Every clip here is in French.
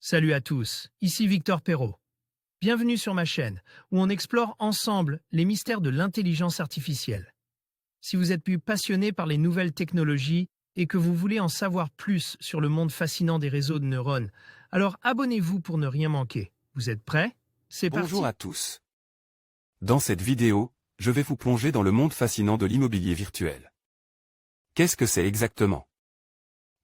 Salut à tous, ici Victor Perrault. Bienvenue sur ma chaîne, où on explore ensemble les mystères de l'intelligence artificielle. Si vous êtes plus passionné par les nouvelles technologies et que vous voulez en savoir plus sur le monde fascinant des réseaux de neurones, alors abonnez-vous pour ne rien manquer. Vous êtes prêts? C'est parti. Bonjour à tous. Dans cette vidéo, je vais vous plonger dans le monde fascinant de l'immobilier virtuel. Qu'est-ce que c'est exactement?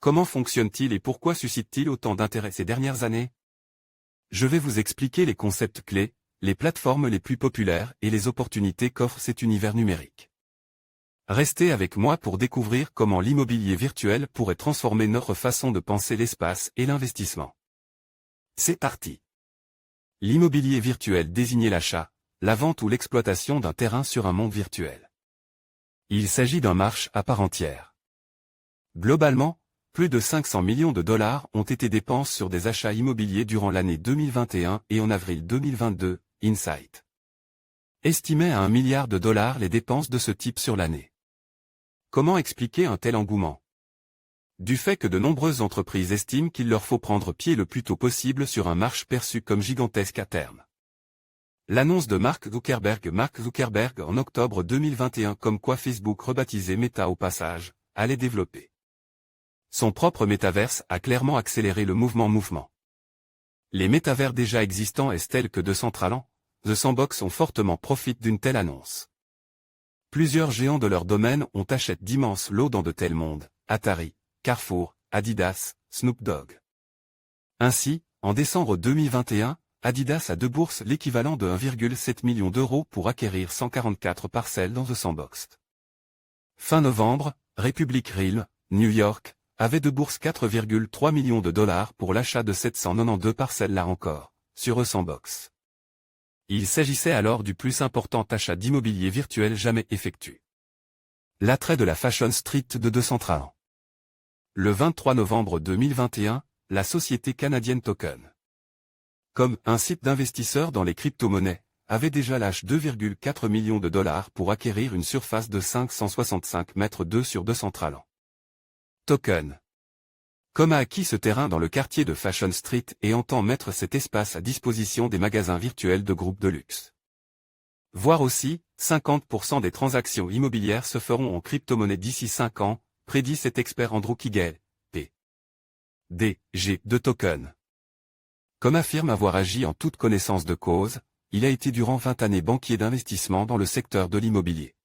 Comment fonctionne-t-il et pourquoi suscite-t-il autant d'intérêt ces dernières années? Je vais vous expliquer les concepts clés, les plateformes les plus populaires et les opportunités qu'offre cet univers numérique. Restez avec moi pour découvrir comment l'immobilier virtuel pourrait transformer notre façon de penser l'espace et l'investissement. C'est parti. L'immobilier virtuel désignait l'achat, la vente ou l'exploitation d'un terrain sur un monde virtuel. Il s'agit d'un marché à part entière. Globalement, plus de 500 millions de dollars ont été dépensés sur des achats immobiliers durant l'année 2021 et en avril 2022, Insight estimait à $1 milliard les dépenses de ce type sur l'année. Comment expliquer un tel engouement? Du fait que de nombreuses entreprises estiment qu'il leur faut prendre pied le plus tôt possible sur un marché perçu comme gigantesque à terme. L'annonce de Mark Zuckerberg en octobre 2021 comme quoi Facebook, rebaptisé Meta au passage, allait développer son propre métaverse a clairement accéléré le mouvement. Les métavers déjà existants tels que Decentraland, The Sandbox ont fortement profité d'une telle annonce. Plusieurs géants de leur domaine ont acheté d'immenses lots dans de tels mondes, Atari, Carrefour, Adidas, Snoop Dogg. Ainsi, en décembre 2021, Adidas a déboursé l'équivalent de 1,7 million d'euros pour acquérir 144 parcelles dans The Sandbox. Fin novembre, Republic Realm, New York, avait déboursé 4,3 millions de dollars pour l'achat de 792 parcelles là encore, sur The Sandbox. Il s'agissait alors du plus important achat d'immobilier virtuel jamais effectué. L'attrait de la Fashion Street de Decentraland. Le 23 novembre 2021, la société canadienne Token, comme un site d'investisseurs dans les crypto-monnaies, avait déjà lâché 2,4 millions de dollars pour acquérir une surface de 565 mètres 2 sur Decentraland. Token, comme a acquis ce terrain dans le quartier de Fashion Street et entend mettre cet espace à disposition des magasins virtuels de groupes de luxe. Voir aussi, 50% des transactions immobilières se feront en crypto-monnaie d'ici 5 ans, prédit cet expert Andrew Kiguel, P.D.G. de Token. Comme affirme avoir agi en toute connaissance de cause, il a été durant 20 années banquier d'investissement dans le secteur de l'immobilier.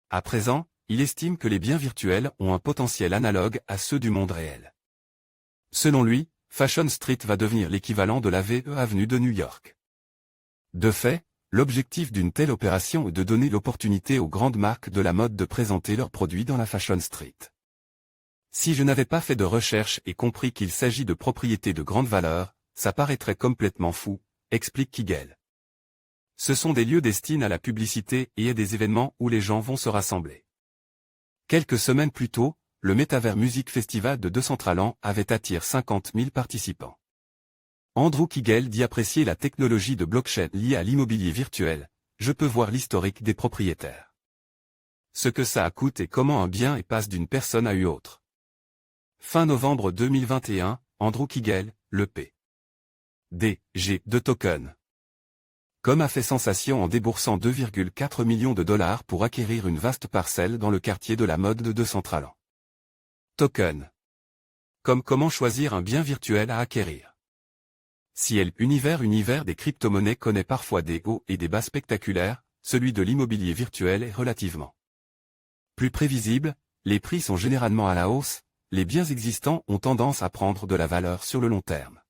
À présent, il estime que les biens virtuels ont un potentiel analogue à ceux du monde réel. Selon lui, Fashion Street va devenir l'équivalent de la VE Avenue de New York. De fait, l'objectif d'une telle opération est de donner l'opportunité aux grandes marques de la mode de présenter leurs produits dans la Fashion Street. Si je n'avais pas fait de recherche et compris qu'il s'agit de propriétés de grande valeur, ça paraîtrait complètement fou, explique Kiguel. Ce sont des lieux destinés à la publicité et à des événements où les gens vont se rassembler. Quelques semaines plus tôt, le Metaverse Music Festival de Decentraland avait attiré 50 000 participants. Andrew Kiguel dit apprécier la technologie de blockchain liée à l'immobilier virtuel. Je peux voir l'historique des propriétaires. Ce que ça a coûté et comment un bien est passe d'une personne à une autre. Fin novembre 2021, Andrew Kiguel, le P.D.G. de Token, comme a fait sensation en déboursant 2,4 millions de dollars pour acquérir une vaste parcelle dans le quartier de la mode de Decentraland. Token, comme comment choisir un bien virtuel à acquérir. Si l'univers des crypto-monnaies connaît parfois des hauts et des bas spectaculaires, celui de l'immobilier virtuel est relativement plus prévisible, les prix sont généralement à la hausse, les biens existants ont tendance à prendre de la valeur sur le long terme.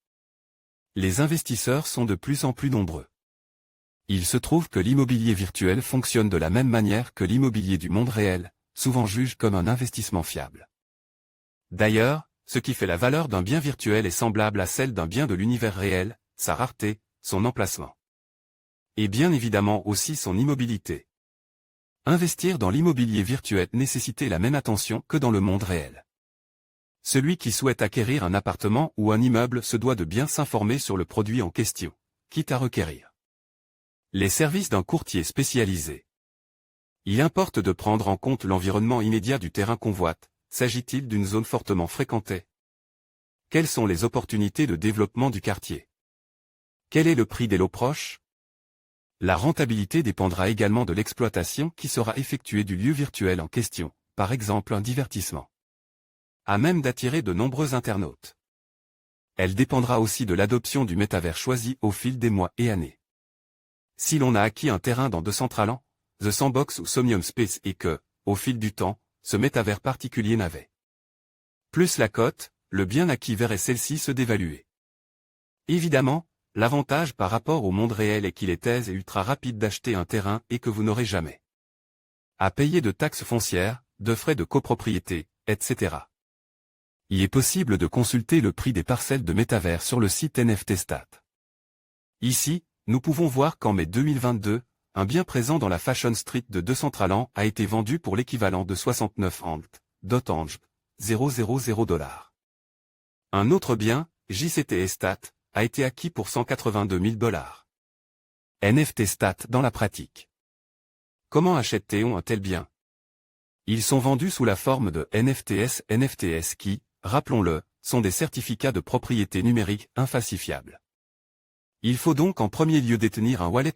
Les investisseurs sont de plus en plus nombreux. Il se trouve que l'immobilier virtuel fonctionne de la même manière que l'immobilier du monde réel, souvent jugé comme un investissement fiable. D'ailleurs, ce qui fait la valeur d'un bien virtuel est semblable à celle d'un bien de l'univers réel, sa rareté, son emplacement. Et bien évidemment aussi son immobilité. Investir dans l'immobilier virtuel nécessite la même attention que dans le monde réel. Celui qui souhaite acquérir un appartement ou un immeuble se doit de bien s'informer sur le produit en question, quitte à requérir les services d'un courtier spécialisé. Il importe de prendre en compte l'environnement immédiat du terrain convoite. S'agit-il d'une zone fortement fréquentée? Quelles sont les opportunités de développement du quartier? Quel est le prix des lots proches? La rentabilité dépendra également de l'exploitation qui sera effectuée du lieu virtuel en question, par exemple un divertissement, à même d'attirer de nombreux internautes. Elle dépendra aussi de l'adoption du métavers choisi au fil des mois et années. Si l'on a acquis un terrain dans Decentraland, The Sandbox ou Somnium Space et que, au fil du temps, ce métavers particulier n'avait plus la cote, le bien acquis verrait celle-ci se dévaluer. Évidemment, l'avantage par rapport au monde réel est qu'il est aise et ultra rapide d'acheter un terrain et que vous n'aurez jamais à payer de taxes foncières, de frais de copropriété, etc. Il est possible de consulter le prix des parcelles de métavers sur le site NFT Stat. Ici, nous pouvons voir qu'en mai 2022, un bien présent dans la Fashion Street de Decentraland a été vendu pour l'équivalent de 69 000 $. Un autre bien, JCT Stat, a été acquis pour 182 000 $. NFT Stat dans la pratique. Comment achète-t-on un tel bien? Ils sont vendus sous la forme de NFTs qui, rappelons-le, sont des certificats de propriété numérique infalsifiables. Il faut donc en premier lieu détenir un wallet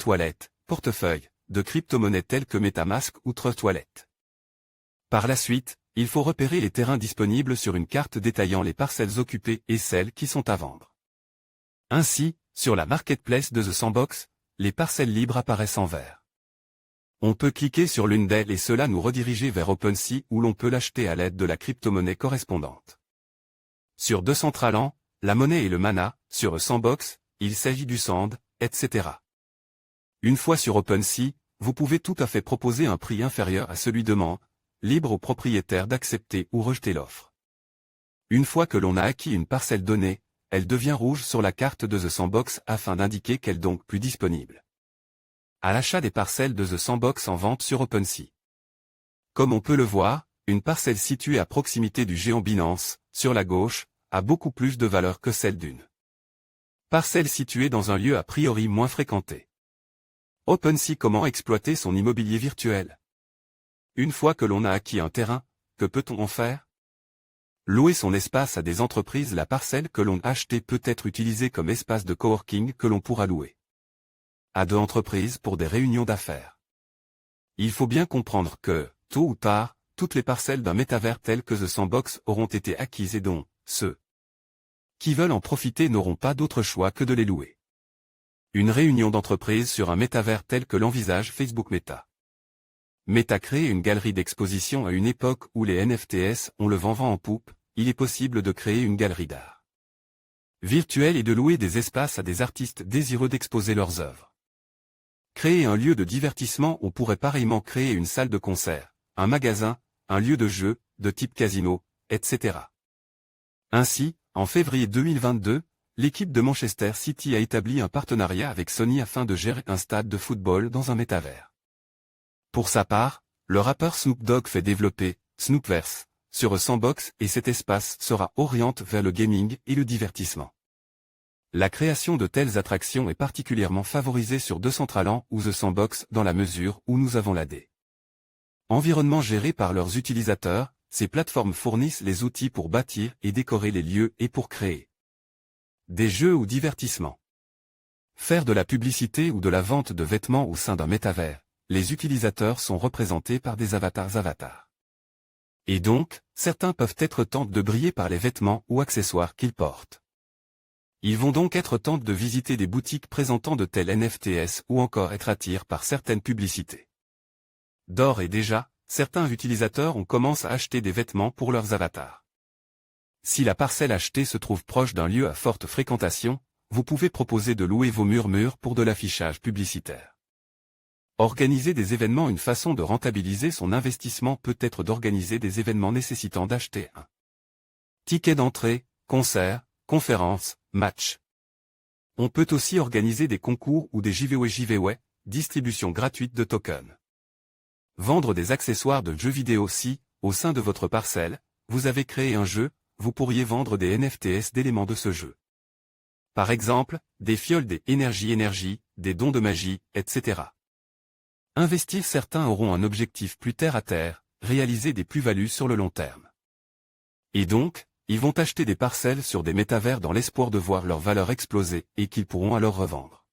portefeuille, de crypto-monnaies telles que MetaMask ou Trust Wallet. Par la suite, il faut repérer les terrains disponibles sur une carte détaillant les parcelles occupées et celles qui sont à vendre. Ainsi, sur la marketplace de The Sandbox, les parcelles libres apparaissent en vert. On peut cliquer sur l'une d'elles et cela nous rediriger vers OpenSea où l'on peut l'acheter à l'aide de la crypto-monnaie correspondante. Sur Decentraland, la monnaie est le mana, sur Sandbox, il s'agit du sand, etc. Une fois sur OpenSea, vous pouvez tout à fait proposer un prix inférieur à celui demandé, libre au propriétaire d'accepter ou rejeter l'offre. Une fois que l'on a acquis une parcelle donnée, elle devient rouge sur la carte de The Sandbox afin d'indiquer qu'elle est donc plus disponible. À l'achat des parcelles de The Sandbox en vente sur OpenSea. Comme on peut le voir, une parcelle située à proximité du géant Binance, sur la gauche, a beaucoup plus de valeur que celle d'une parcelle située dans un lieu a priori moins fréquenté. OpenSea. Comment exploiter son immobilier virtuel? Une fois que l'on a acquis un terrain, que peut-on en faire? Louer son espace à des entreprises. La parcelle que l'on a achetée peut être utilisée comme espace de coworking que l'on pourra louer à deux entreprises pour des réunions d'affaires. Il faut bien comprendre que, tôt ou tard, toutes les parcelles d'un métavers tel que The Sandbox auront été acquises et dont, ceux qui veulent en profiter n'auront pas d'autre choix que de les louer. Une réunion d'entreprise sur un métavers tel que l'envisage Facebook Meta. Meta crée une galerie d'exposition à une époque où les NFTs ont le vent en poupe, il est possible de créer une galerie d'art virtuel et de louer des espaces à des artistes désireux d'exposer leurs œuvres. Créer un lieu de divertissement. On pourrait pareillement créer une salle de concert, un magasin, un lieu de jeu, de type casino, etc. Ainsi, en février 2022, l'équipe de Manchester City a établi un partenariat avec Sony afin de gérer un stade de football dans un métavers. Pour sa part, le rappeur Snoop Dogg fait développer Snoopverse sur Sandbox et cet espace sera orienté vers le gaming et le divertissement. La création de telles attractions est particulièrement favorisée sur Decentraland ou The Sandbox dans la mesure où nous avons l'AD. Environnement géré par leurs utilisateurs, ces plateformes fournissent les outils pour bâtir et décorer les lieux et pour créer des jeux ou divertissements. Faire de la publicité ou de la vente de vêtements au sein d'un métavers, les utilisateurs sont représentés par des avatars. Et donc, certains peuvent être tentés de briller par les vêtements ou accessoires qu'ils portent. Ils vont donc être tentés de visiter des boutiques présentant de tels NFTs ou encore être attirés par certaines publicités. D'ores et déjà, certains utilisateurs ont commencé à acheter des vêtements pour leurs avatars. Si la parcelle achetée se trouve proche d'un lieu à forte fréquentation, vous pouvez proposer de louer vos murs pour de l'affichage publicitaire. Organiser des événements. Une façon de rentabiliser son investissement peut être d'organiser des événements nécessitant d'acheter un ticket d'entrée, concert, conférence, match. On peut aussi organiser des concours ou des giveaways, distribution gratuite de tokens. Vendre des accessoires de jeux vidéo. Si, au sein de votre parcelle, vous avez créé un jeu, vous pourriez vendre des NFTs d'éléments de ce jeu. Par exemple, des fioles des énergie, des dons de magie, etc. Investir. Certains auront un objectif plus terre à terre, réaliser des plus-values sur le long terme. Et donc, Ils vont acheter des parcelles sur des métavers dans l'espoir de voir leur valeur exploser et qu'ils pourront alors revendre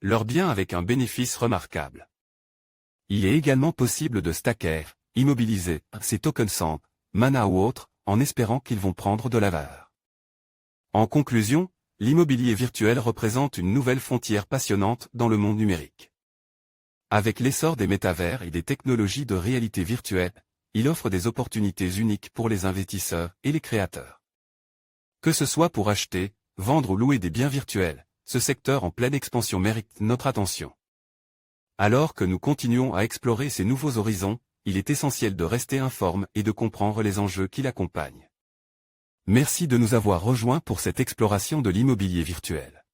leurs biens avec un bénéfice remarquable. Il est également possible de stacker, immobiliser ces tokens sans mana ou autres, en espérant qu'ils vont prendre de la valeur. En conclusion, l'immobilier virtuel représente une nouvelle frontière passionnante dans le monde numérique. Avec l'essor des métavers et des technologies de réalité virtuelle, il offre des opportunités uniques pour les investisseurs et les créateurs. Que ce soit pour acheter, vendre ou louer des biens virtuels, ce secteur en pleine expansion mérite notre attention. Alors que nous continuons à explorer ces nouveaux horizons, il est essentiel de rester informe et de comprendre les enjeux qui l'accompagnent. Merci de nous avoir rejoints pour cette exploration de l'immobilier virtuel.